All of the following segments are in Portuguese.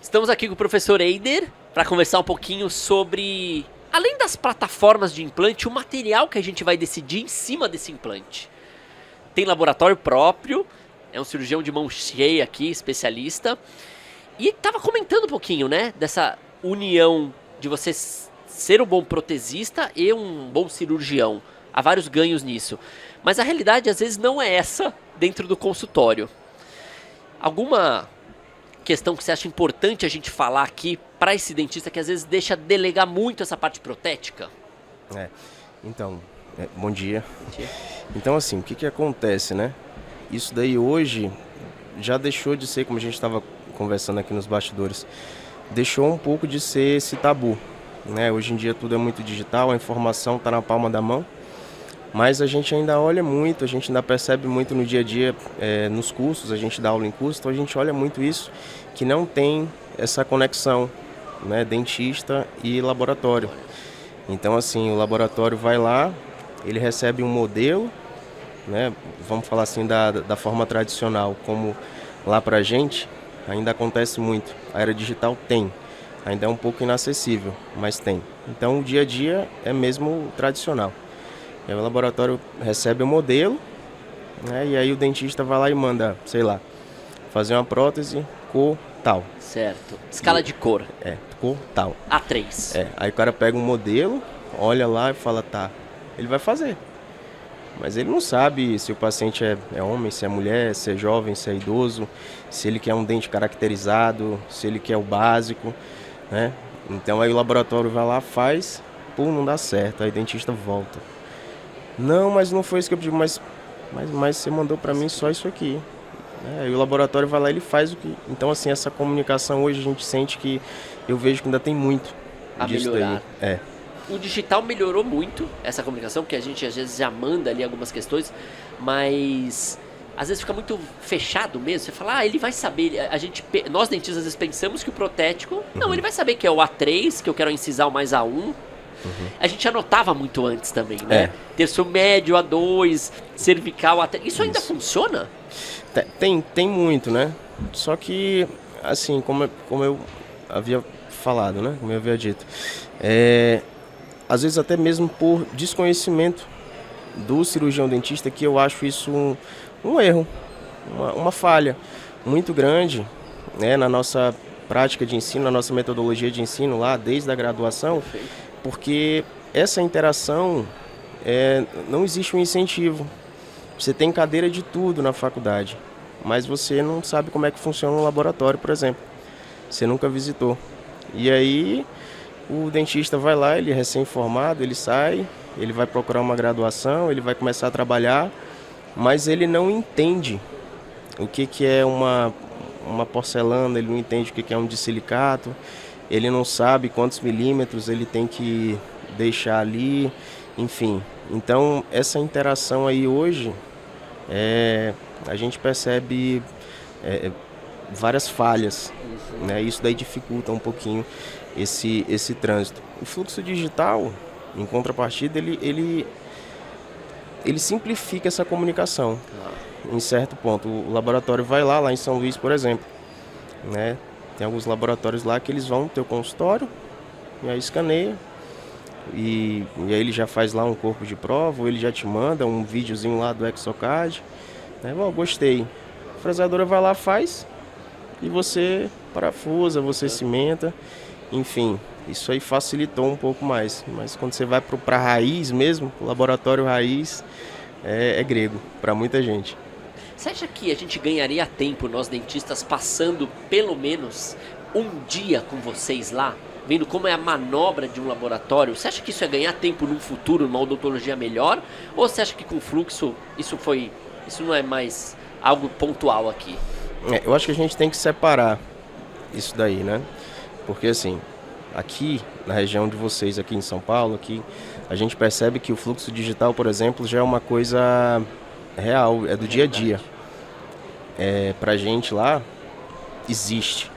Estamos aqui com o professor Eider para conversar um pouquinho sobre, além das plataformas de implante, o material que a gente vai decidir em cima desse implante. Tem laboratório próprio, é um cirurgião de mão cheia aqui, especialista, e estava comentando um pouquinho, né, dessa união de você ser um bom protesista e um bom cirurgião. Há vários ganhos nisso, mas a realidade às vezes não é essa dentro do consultório. Alguma questão que você acha importante a gente falar aqui para esse dentista que às vezes deixa delegar muito essa parte protética? Bom dia. Então, assim, o que acontece, né? Isso daí hoje já deixou de ser, como a gente estava conversando aqui nos bastidores, deixou um pouco de ser esse tabu, né? Hoje em dia tudo é muito digital, a informação está na palma da mão, mas a gente ainda olha muito, a gente ainda percebe muito no dia a dia, nos cursos, a gente dá aula em curso, então a gente olha muito isso, que não tem essa conexão, né, dentista e laboratório. Então, assim, o laboratório vai lá, ele recebe um modelo, né, vamos falar assim da forma tradicional, como lá pra gente ainda acontece muito. A era digital tem, ainda é um pouco inacessível, mas tem. Então o dia a dia é mesmo tradicional. Aí o laboratório recebe o modelo, né, e aí o dentista vai lá e manda, sei lá, fazer uma prótese cor tal. Certo. Escala de cor. Cor tal. A3. Aí o cara pega um modelo, olha lá e fala, tá, ele vai fazer. Mas ele não sabe se o paciente é homem, se é mulher, se é jovem, se é idoso, se ele quer um dente caracterizado, se ele quer o básico, né? Então aí o laboratório vai lá, faz, não dá certo, aí o dentista volta. Não, mas não foi isso que eu pedi, mas você mandou para mim só isso aqui. Aí o laboratório vai lá e ele faz o que... Então, assim, essa comunicação hoje a gente sente que eu vejo que ainda tem muito a disso melhorar. daí. O digital melhorou muito essa comunicação, porque a gente às vezes já manda ali algumas questões, mas às vezes fica muito fechado mesmo. Você fala, ele vai saber. Nós dentistas às vezes pensamos que o protético, não, ele vai saber que é o A3, que eu quero incisar o mais A1. A gente anotava muito antes também, né? Terço médio, A2, cervical, A3. Isso ainda funciona? Tem muito, né? Só que, assim, como eu havia falado, né? Como eu havia dito, às vezes até mesmo por desconhecimento do cirurgião dentista, que eu acho isso um erro, uma falha muito grande, né, na nossa prática de ensino, na nossa metodologia de ensino lá, desde a graduação. Perfeito. Porque essa interação, não existe um incentivo. Você tem cadeira de tudo na faculdade, mas você não sabe como é que funciona um laboratório, por exemplo. Você nunca visitou. E aí o dentista vai lá, ele é recém-formado, ele sai, ele vai procurar uma graduação, ele vai começar a trabalhar, mas ele não entende o que é uma porcelana, ele não entende o que é um dissilicato, ele não sabe quantos milímetros ele tem que deixar ali, enfim. Então, essa interação aí hoje, a gente percebe várias falhas, né? Isso daí dificulta um pouquinho esse trânsito. O fluxo digital, em contrapartida, ele simplifica essa comunicação, em certo ponto. O laboratório vai lá em São Luís, por exemplo, né? Tem alguns laboratórios lá que eles vão no teu consultório, e aí escaneia, e aí ele já faz lá um corpo de prova, ou ele já te manda um videozinho lá do Exocad, né? Gostei. A fresadora vai lá, faz, e você parafusa, você cimenta, enfim, isso aí facilitou um pouco mais. Mas quando você vai para a raiz mesmo, o laboratório raiz é grego para muita gente. Você acha que a gente ganharia tempo, nós dentistas, passando pelo menos um dia com vocês lá, vendo como é a manobra de um laboratório? Você acha que isso é ganhar tempo num futuro, numa odontologia melhor? Ou você acha que com o fluxo isso não é mais algo pontual aqui? Eu acho que a gente tem que separar isso daí, né? Porque assim, aqui na região de vocês, aqui em São Paulo, aqui, a gente percebe que o fluxo digital, por exemplo, já é uma coisa real, é do dia a dia. Pra gente lá, existe,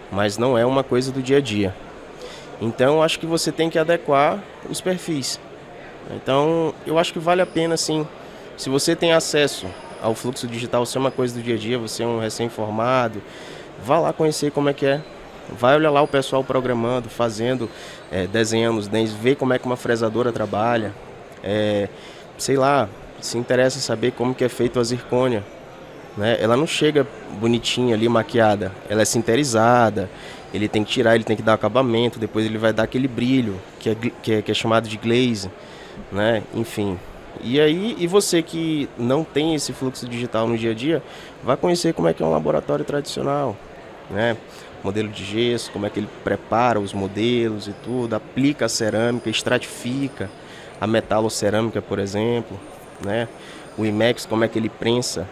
mas não é uma coisa do dia a dia. Então, acho que você tem que adequar os perfis. Então, eu acho que vale a pena, sim, se você tem acesso ao fluxo digital, se é uma coisa do dia a dia, você é um recém-formado, vá lá conhecer como é que é, Vai olhar lá o pessoal programando, fazendo, desenhando os dentes, ver como é que uma fresadora trabalha, sei lá, se interessa em saber como que é feito a zircônia, né? Ela não chega bonitinha ali, maquiada, ela é sinterizada, ele tem que tirar, ele tem que dar acabamento, depois ele vai dar aquele brilho, que é chamado de glaze, né? Enfim. E aí, e você que não tem esse fluxo digital no dia a dia, vai conhecer como é que é um laboratório tradicional, né? Modelo de gesso, como é que ele prepara os modelos e tudo, aplica a cerâmica, estratifica a metalocerâmica, por exemplo, né? O IMEX, como é que ele prensa,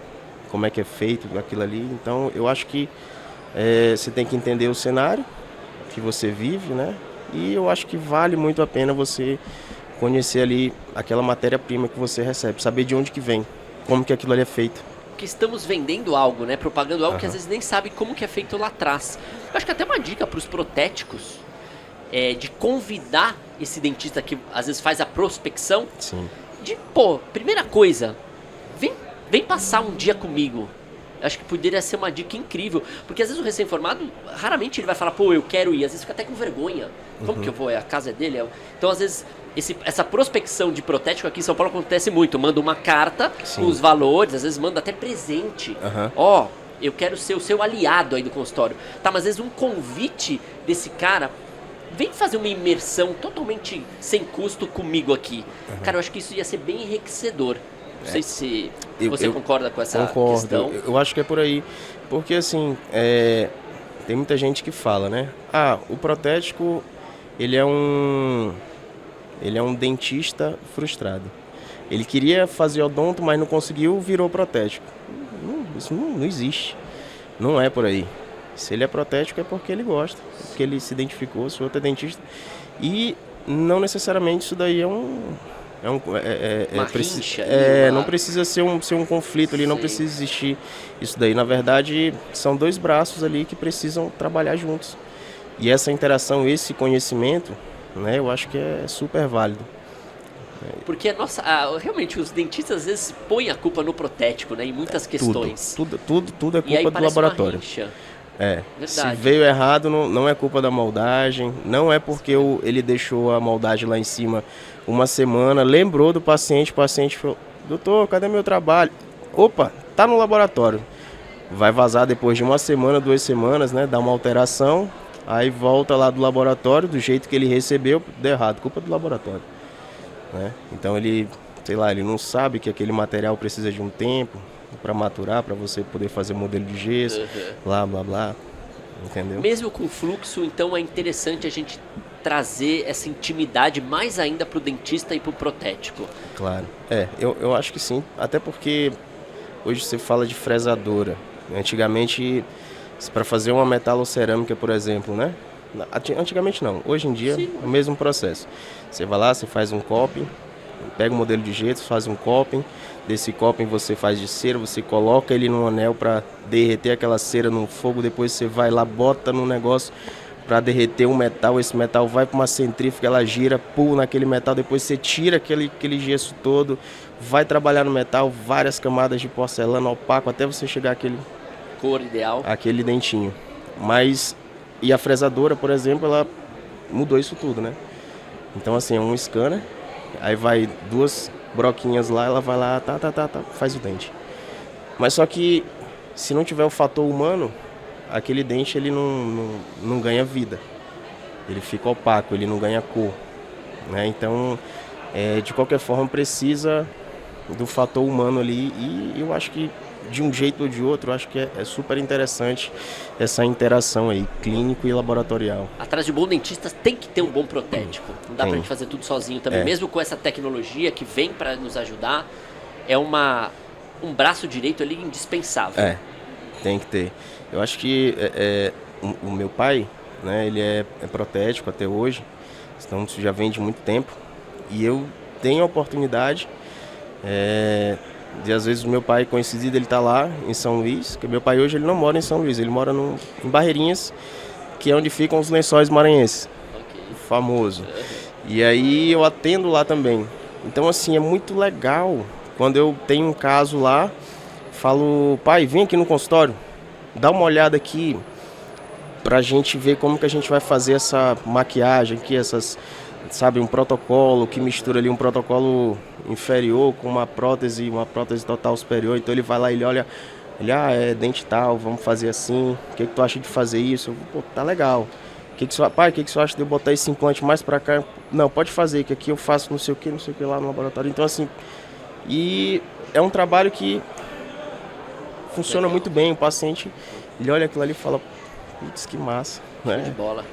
como é que é feito aquilo ali. Então, eu acho que você tem que entender o cenário que você vive, né? E eu acho que vale muito a pena você conhecer ali aquela matéria-prima que você recebe, saber de onde que vem, como que aquilo ali é feito. Que estamos vendendo algo, né? Propagando algo que às vezes nem sabe como que é feito lá atrás. Eu acho que até uma dica para os protéticos de convidar esse dentista que às vezes faz a prospecção. Sim. De, pô, primeira coisa, vem passar um dia comigo. Eu acho que poderia ser uma dica incrível. Porque às vezes o recém-formado, raramente ele vai falar, pô, eu quero ir. Às vezes fica até com vergonha. Como que eu vou? A casa é dele? Então, às vezes, essa prospecção de protético aqui em São Paulo acontece muito. Manda uma carta com os valores, às vezes manda até presente. Ó, eu quero ser o seu aliado aí do consultório. Tá, mas às vezes um convite desse cara, vem fazer uma imersão totalmente sem custo comigo aqui. Cara, eu acho que isso ia ser bem enriquecedor. Não sei se você concorda com essa questão. Eu acho que é por aí. Porque assim, tem muita gente que fala, né? Ah, o protético, ele é um dentista frustrado. Ele queria fazer odonto, mas não conseguiu, virou protético. Isso não existe. Não é por aí. Se ele é protético é porque ele gosta, porque ele se identificou, se o outro é dentista. E não necessariamente isso daí não precisa ser um conflito ali, não precisa existir isso daí. Na verdade, são dois braços ali que precisam trabalhar juntos. E essa interação, esse conhecimento, né, eu acho que é super válido. Porque realmente os dentistas às vezes põem a culpa no protético, né, em muitas questões. Tudo é culpa do laboratório. Se veio errado, não é culpa da moldagem, não é porque ele deixou a moldagem lá em cima uma semana, lembrou do paciente, o paciente falou, doutor, cadê meu trabalho? Opa, tá no laboratório. Vai vazar depois de uma semana, 2 semanas, né, dá uma alteração, aí volta lá do laboratório, do jeito que ele recebeu, deu errado, culpa do laboratório. Né? Então ele não sabe que aquele material precisa de um tempo para maturar, para você poder fazer modelo de gesso, blá, blá, blá, entendeu? Mesmo com fluxo, então é interessante a gente trazer essa intimidade mais ainda para o dentista e para o protético. Claro, eu acho que sim, até porque hoje você fala de fresadora. Antigamente, para fazer uma metalocerâmica, por exemplo, né? Antigamente não, hoje em dia é o mesmo processo. Você vai lá, você faz um coping, pega o modelo de gesso, faz um coping, desse coping você faz de cera, você coloca ele num anel para derreter aquela cera no fogo, depois você vai lá, bota no negócio para derreter um metal, esse metal vai para uma centrífuga, ela gira, pula naquele metal, depois você tira aquele gesso todo, vai trabalhar no metal, várias camadas de porcelana opaco, até você chegar àquele cor ideal, aquele dentinho. E a fresadora, por exemplo, ela mudou isso tudo, né? Então assim, é um scanner, aí vai 2 broquinhas lá, ela vai lá, faz o dente. Mas só que se não tiver o fator humano, aquele dente ele não ganha vida. Ele fica opaco, ele não ganha cor, né? Então, de qualquer forma, precisa do fator humano ali. E eu acho que, de um jeito ou de outro, eu acho que é super interessante essa interação aí, clínico e laboratorial. Atrás de um bom dentista tem que ter um bom protético. Não dá pra gente fazer tudo sozinho também. Mesmo com essa tecnologia que vem para nos ajudar, é um braço direito ali indispensável. Tem que ter. Eu acho que o meu pai, né, ele é protético até hoje, então isso já vem de muito tempo. E eu tenho a oportunidade de, às vezes, o meu pai, coincidido, ele tá lá em São Luís, porque meu pai hoje ele não mora em São Luís, ele mora em Barreirinhas, que é onde ficam os Lençóis Maranhenses, famoso. E aí eu atendo lá também. Então, assim, é muito legal quando eu tenho um caso lá, falo, pai, vem aqui no consultório, dá uma olhada aqui. pra gente ver como que a gente vai fazer essa maquiagem aqui, sabe, um protocolo que mistura ali um protocolo inferior com uma prótese total superior. Então ele vai lá, ele olha, é dente tal, vamos fazer assim, o que tu acha de fazer isso? Pô, tá legal. O que você acha de eu botar esse implante mais pra cá? Não, pode fazer, que aqui eu faço não sei o que lá no laboratório. Então assim, e é um trabalho que funciona muito bem. O paciente, ele olha aquilo ali e fala, putz, que massa, Show né? de bola.